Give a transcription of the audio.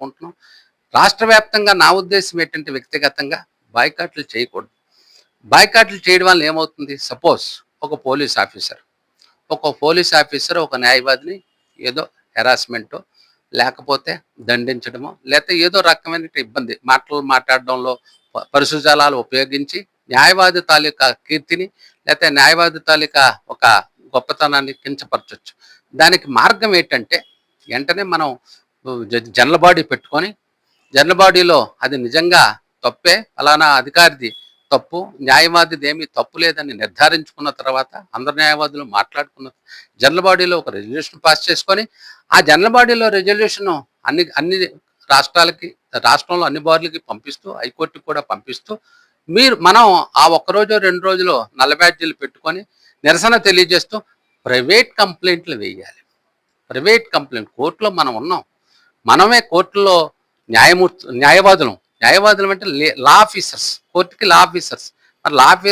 కోరుకుంటున్నాం. రాష్ట్ర వ్యాప్తంగా నా ఉద్దేశం ఏంటంటే వ్యక్తిగతంగా బాయ్కాట్లు చేయకూడదు. బాయ్కాట్లు చేయడం వల్ల ఏమవుతుంది? సపోజ్ ఒక పోలీస్ ఆఫీసర్ ఒక న్యాయవాదిని ఏదో హెరాస్మెంటో లేకపోతే దండించడమో లేకపోతే ఏదో రకమైన ఇబ్బంది మాటలు మాట్లాడడంలో పరుషజాలాలు ఉపయోగించి న్యాయవాది తాలూకా కీర్తిని లేకపోతే న్యాయవాది తాలూకా ఒక గొప్పతనాన్ని కించపరచొచ్చు. దానికి మార్గం ఏంటంటే వెంటనే మనం జనరల్ బాడీ పెట్టుకొని జనరల్ బాడీలో అది నిజంగా తప్పే ఫలానా అధికారిది తప్పు, న్యాయవాదిది ఏమీ తప్పు లేదని నిర్ధారించుకున్న తర్వాత అందరు న్యాయవాదులు మాట్లాడుకున్న జనరల్ బాడీలో ఒక రెజల్యూషన్ పాస్ చేసుకొని ఆ జనరల్ బాడీలో రెజల్యూషన్ అన్ని అన్ని రాష్ట్రాలకి రాష్ట్రంలో అన్ని బార్లకి పంపిస్తూ హైకోర్టుకి కూడా పంపిస్తూ మనం ఆ ఒక్కరోజు 2 రోజులు నల్ల బ్యాడ్జీలు పెట్టుకొని నిరసన తెలియజేస్తూ ప్రైవేట్ కంప్లైంట్లు వేయాలి. ప్రైవేట్ కంప్లైంట్ కోర్టులో మనం ఉన్నాం. మనమే కోర్టులో న్యాయవాదులం అంటే లా ఆఫీసర్స్, కోర్టుకి లా ఆఫీసర్స్. మరి లా ఆఫీసర్